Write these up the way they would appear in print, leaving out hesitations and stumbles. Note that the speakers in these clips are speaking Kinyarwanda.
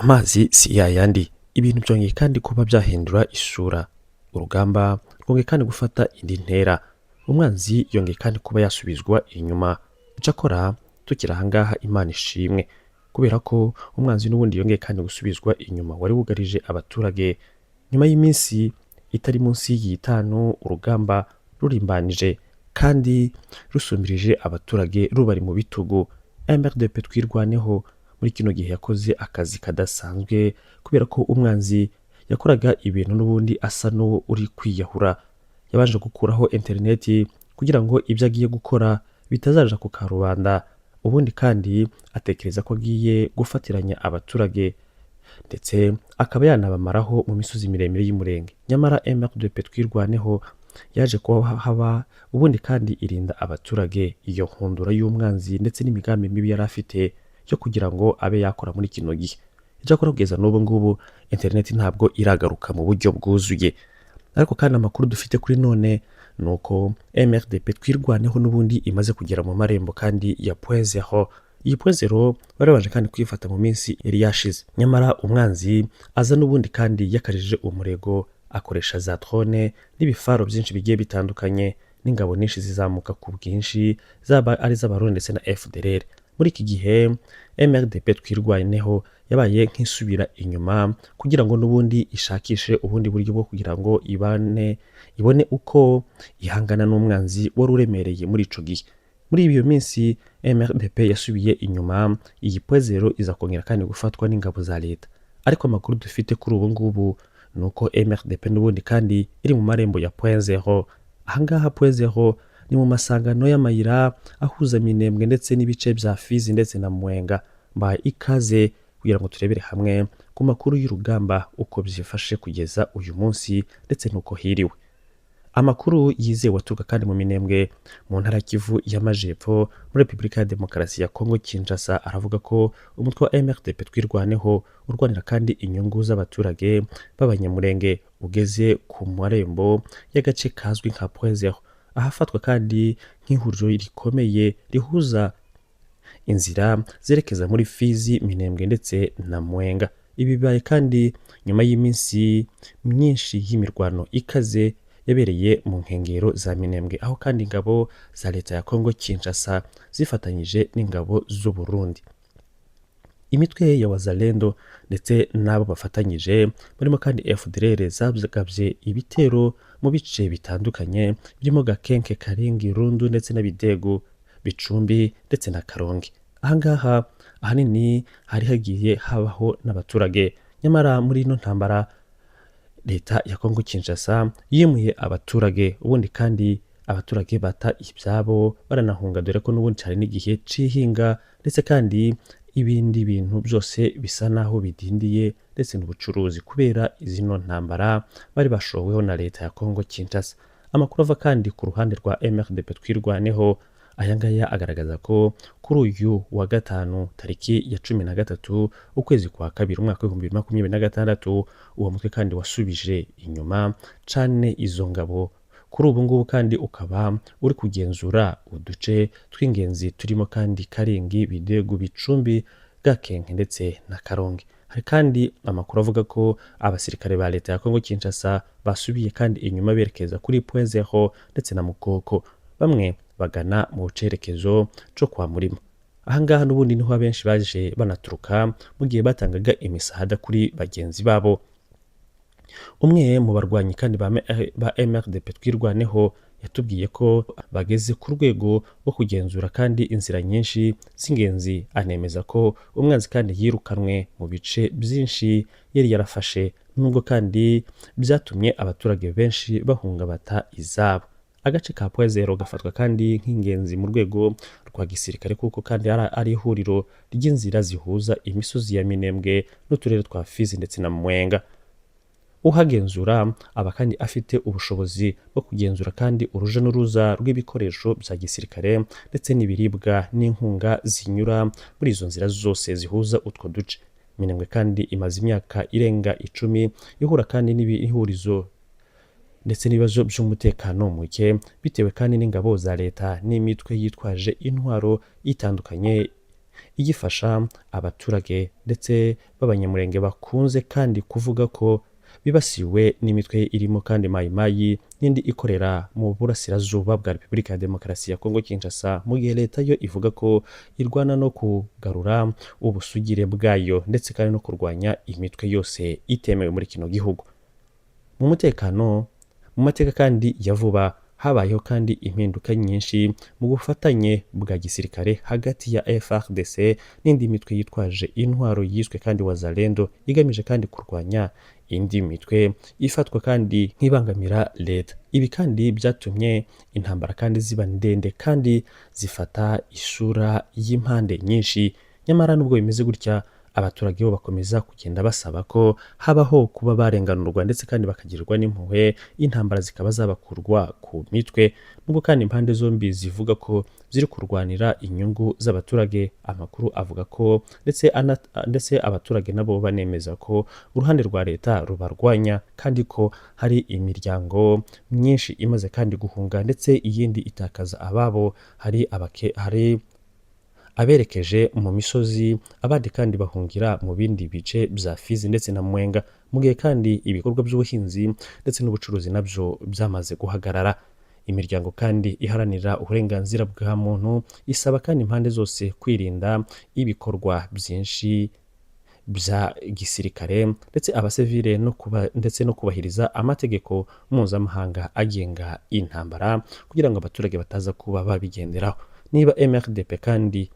Amazi si yayandi, ibintu byongeye kandi kuba byahindura isura. Urugamba rwongeye kandi gufata indi ntera. Umwanzi yongeye kandi kuba yasubizwa inyuma. Icyakora tukiri ahangaha Imana ishimwe, kubera ko umwanzi n'ubundi yongeye kandi gusubizwa inyuma wari wugarije abaturage. Nyuma y'iminsi itari munsi y'itanu urugamba rurimbanije kandi rusumbirije abaturage rubari mu bitugu. MRDP twirwaneho muri kino gihe yakoze akazi kadasanzwe, kubera ko umwanzi yakoraga ibintu n'ubundi asa n'uwo uri kwiyahura. Yabanje gukuraho interineti kugira ngo ibyo agiye gukora bitazaja ku karubanda. Ubundi kandi atekereza ko agiye gufatiranya abaturage ndetse akaba yanabamaraho mu misozi miremire y'umurenge. Nyamara MRDP twirwaneho yaje kuba haba ubundi kandi irinda abaturage iyo nkundura y'umwanzi ndetse n'imigambi mibi yari afite yo kugira ngo abe yakora muri kino gihe. Icyakora kugeza n'ubu ngubu interineti ntabwo iragaruka mu buryo bwuzuye. Ariko kandi amakuru dufite kuri none ni uko MRDP twirwaneho n'ubundi imaze kugera mu marembo kandi ya .0. Iyi .0 bari baje kandi kwifata mu minsi yari yashize. Nyamara umwanzi aza n'ubundi kandi yakajije umurego, akoresha za drone n'ibifaro byinshi bigiye bitandukanye n'ingabo nyinshi zizamuka ku bwinshi, zaba ari z'abarundi ndetse na FDLR. Muri iki gihe MRDP twirwaneho yabaye nk'isubira inyuma kugira ngo n'ubundi ishakishe ubundi buryo bwo kugira ngo ibone uko ihangana n'umwanzi wari uremereye muri ico gihe. Muri iyo minsi MRDP yasubiye inyuma, iyi .0 iza kongera kandi gufatwa n'ingabo za leta. Ariko amakuru dufite kuri ubu ngubu ni uko MRDP n'ubundi kandi iri mu marembo ya .0. Ahangaha .0 ni mu masangano y'amayira ahuza Minembwe ndetse n'ibice bya Fizi ndetse na Mwenga. Mbaye ikaze kugira ngo turebere hamwe ku makuru y'urugamba uko byifashe kugeza uyu munsi ndetse n'uko hiriwe. Amakuru yizewe aturuka kandi mu Minembwe mu ntara Kivu y'Amajepfo muri Repubulika ya Demokarasi ya Kongo Kinshasa aravuga ko umutwe wa MRDP twirwaneho urwanira kandi inyungu z'abaturage b'abanyamurenge ugeze ku marembo y'agace kazwi nka .0, ahafatwa kandi nk'ihuriro rikomeye rihuza inzira zerekeza muri Fizi, Minembwe ndetse na Mwenga. Ibi bibaye kandi nyuma y'iminsi myinshi y'imirwano ikaze yabereye mu nkengero za Minembwe, aho kandi ingabo za leta ya Kongo Kinshasa zifatanyije n'ingabo z'u Burundi. Imitwe ya wazalendo ndetse n'abo bafatanyije barimo kandi FDLR zabagabye ibitero mu bice bitandukanye birimo Gakenke, Karingi, Rundu ndetse na Bidego, Bicumbi ndetse na Karongi. Ahangaha ahanini hari hagiye habaho n'abaturage. Nyamara muri ino ntambara leta ya Kongo Kinshasa yimuye abaturage, ubundi kandi abaturage bata ibyabo baranahunga, dore ko n'ubundi cyari n'igihe cihinga ndetse kandi ibindi bintu byose bisa naho bidindiye ndetse n'ubucuruzi kubera izino ntambara bari bashoweho na leta ya Kongo Kinshasa. Amakuru ava kandi ku ruhande rwa MRDP twirwaneho ayangaya agaragaza ko kuri uyu wa gatanu tariki ya 13 ukwezi kwa kabiri umwaka wa 2026 uwo mutwe kandi wasubije inyuma cane izo ngabo. Kuri ubu ngubu kandi ukaba uri kugenzura uduce tw'ingenzi turimo kandi Karingi, Bidego, Bicumbi, Gakenke ndetse na Karongi. Hari kandi amakuru avuga ko abasirikare ba leta ya Kongo Kinshasa basubiye kandi inyuma berekeza kuri .0 ndetse na Mukoko, bamwe bagana mu cerekezo cyo kwa Murima. Ahangaha n'ubundi niho abenshi baje banaturuka mu gihe batangaga imisahada kuri bagenzi babo. Umwe mu barwanyi kandi ba MRDP twirwaneho yatubwiye ko bageze ku rwego rwo kugenzura kandi inzira nyinshi z'ingenzi, anemeza ko umwanzi kandi yirukanwe mu bice byinshi yari yarafashe, nubwo kandi byatumye abaturage benshi bahunga bata izabo. Agace ka .0 gafatwa kandi nk'ingenzi mu rwego rwa gisirikare kuko kandi ari ihuriro ry'inzira zihuza imisozi ya Minembwe n'uturere twa Fizi ndetse na Mwenga. Uhagenzura aba kandi afite ubushobozi bwo kugenzura kandi uruja n'uruza rw'ibikoresho bya gisirikare ndetse n'ibiribwa n'inkunga zinyura muri izo nzira zose zihuza utwo duce. Minembwe kandi imaze imyaka irenga 10 ihura kandi n'ibihurizo ndetse n'ibibazo by'umutekano muke bitewe kandi n'ingabo za leta n'imitwe yitwaje intwaro itandukanye igifasha abaturage ndetse b'abanyamurenge bakunze kandi kuvuga ko bibasiwe n'imitwe irimo kandi mayimayi n'indi ikorera mu burasirazuba bwa Repubulika ya Demokarasi ya Kongo Kinshasa, mu gihe leta yo ivuga ko irwana no kugarura ubusugire bwayo ndetse kandi no kurwanya imitwe yose itemewe muri kino gihugu. Mu mutekano, mu mateka kandi ya vuba habayeho kandi impinduka nyinshi mu bufatanye bwa gisirikare hagati ya FARDC n'indi mitwe yitwaje intwaro yiswe kandi wazalendo, igamije kandi kurwanya indi mitwe ifatwa kandi nk'ibangamira leta. Ibi kandi byatumye intambara kandi ziba ndende kandi zifata isura y'impande nyinshi. Nyamara nubwo bimeze gutya, abaturage bo bakomeza kugenda basaba ko habaho kuba barenganurwa ndetse kandi bakagirirwa n'impuhwe, intambara zikaba zabakurwa ku mitwe. Nubwo kandi impande zombi zivuga ko ziri kurwanira inyungu z'abaturage, amakuru avuga ko ndetse abaturage nabo banemeza ko uruhande rwa leta rubarwanya kandi ko hari imiryango myinshi imaze kandi guhunga ndetse iyindi itakaza ababo. Hari aberekeje mu misozi, abandi kandi bahungira mu bindi bice bya Fizi ndetse na Mwenga, mu gihe kandi ibikorwa by'ubuhinzi ndetse n'ubucuruzi nabyo byamaze guhagarara. Imiryango kandi iharanira uburenganzira bwa muntu isaba kandi impande zose kwirinda ibikorwa byinshi bya gisirikare ndetse abasivile ndetse no kubahiriza amategeko mpuzamahanga agenga intambara, kugira ngo abaturage bataza kuba babigenderaho. Niba MRDP kandi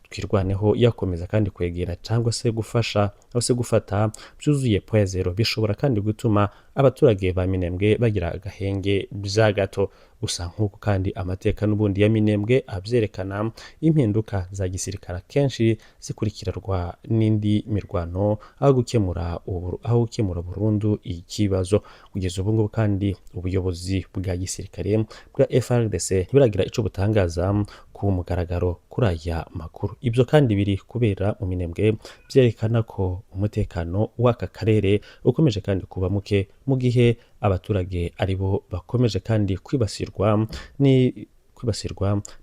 twirwaneho yakomeza kandi kwegera cyangwa se gufata byuzuye poezero, bishobora kandi gutuma abaturage ba Minembwe bagira agahenge bya gato. Gusa nk'uko kandi amateka n'ubundi ya Minembwe abyerekana, impinduka za gisirikare kenshi zikurikirwa n'indi mirwano aho gukemura burundu ikibazo. Kugeza ubu ngubu kandi ubuyobozi bwa gisirikare bwa FARDC ntiburagira icyo butangaza ku mugaragaro kuri aya makuru. Ibyo kandi biri kubera mu Minembwe, byerekana ko umutekano w'aka karere ukomeje kandi kuba muke, mu gihe abaturage aribo bakomeje kandi kwibasirwa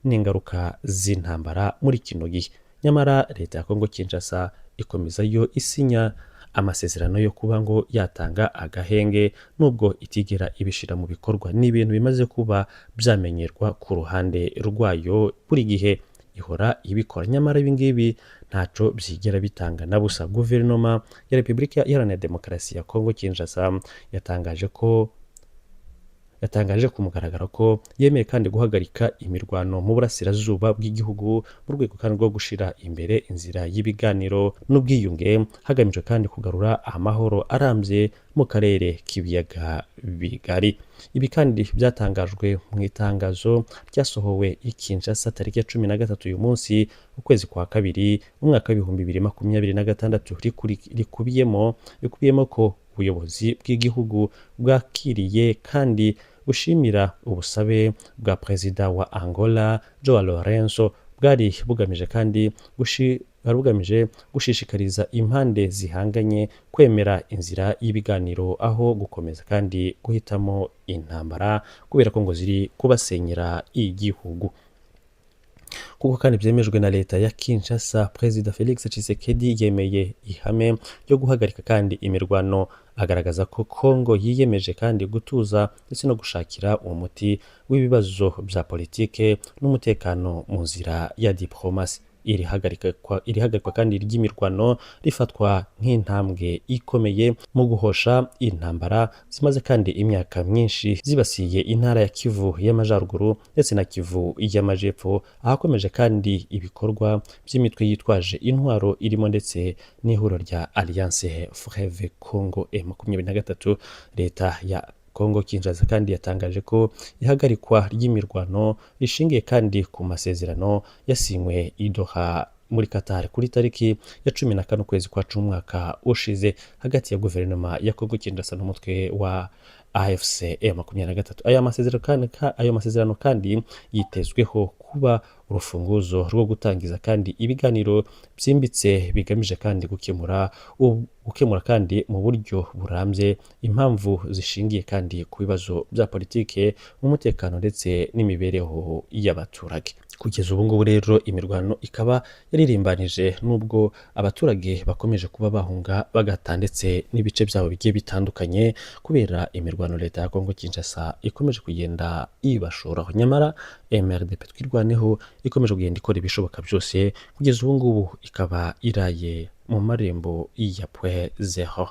n'ingaruka z'intambara muri kino gihe. Nyamara leta ya Kongo Kinshasa ikomeza yo isinya amasezerano yo kuba ngo yatanga agahenge, nubwo itigera ibishira mu bikorwa. Ni ibintu bimaze kuba byamenyerwa ku ruhande rwayo, buri gihe ihora ibikora. Nyamara ibi ngibi ntaco byigera bitanga na busa. Guverinoma ya Repubulika Iharanira Demokarasi ya Kongo Kinshasa yatangaje ku mugaragaro ko yemeye kandi guhagarika imirwano mu burasirazuba bw'igihugu, mu rwego kandi rwo gushira imbere inzira y'ibiganiro n'ubwiyunge, hagamijwe kandi kugarura amahoro arambye mu karere k'ibiyaga bigari. Ibi kandi byatangajwe mu itangazo ryasohowe i Kinshasa tariki ya 13 uyu munsi ukwezi kwa kabiri umwaka w'ibihumbi 2026, rikubiyemo ko ubuyobozi bw'igihugu bwakiriye kandi bushimira ubusabe bwa Perezida wa Angola Joao Lourenço, bwari bugamije gushishikariza impande zihanganye kwemera inzira y'ibiganiro aho gukomeza kandi guhitamo intambara, kubera ko ngo ziri kubasenyera igihugu. Kuko kandi byemejwe na leta ya Kinshasa, Perezida Felix Tshisekedi yemeye ihame ryo guhagarika kandi imirwano, agaragaza ko Kongo yiyemeje kandi gutuza ndetse no gushakira umuti w'ibibazo bya politike n'umutekano mu nzira ya diplomasi. Iri hagarikwa kandi ry'imirwano rifatwa nk'intambwe ikomeye mu guhosha intambara zimaze kandi imyaka myinshi zibasiye intara ya Kivu y'Amajyaruguru ndetse na Kivu y'Amajepfo, ahakomeje kandi ibikorwa by'imitwe yitwaje intwaro irimo ndetse n'ihuriro rya Alliance Fleuve Congo M23. Leta ya Kongo Kinshasa kandi yatangaje ko ihagarikwa ry'imirwano rishingiye kandi ku masezerano yasinywe i Doha muri Qatar kuri tariki ya 14 ukwezi kwa 10 umwaka ushize hagati ya guverinoma ya Kongo Kinshasa n'umutwe wa AFC M23. Ayo masezerano kandi yitezweho kuba urufunguzo rwo gutangiza kandi ibiganiro byimbitse bigamije kandi gukemura kandi mu buryo burambye impamvu zishingiye kandi ku bibazo bya politike, umutekano ndetse n'imibereho y'abaturage. Kugeza ubu ngubu rero imirwano ikaba yaririmbanije nubwo abaturage bakomeje kuba bahunga bagata ndetse n'ibice byabo bigiye bitandukanye kubera imirwano leta ya Kongo Kinshasa ikomeje kugenda ibashoraho. Nyamara MRDP twirwaneho ikomeje kugenda ikora ibishoboka byose kugeza ubu ngubu ikaba iraye mu marembo ya point zero.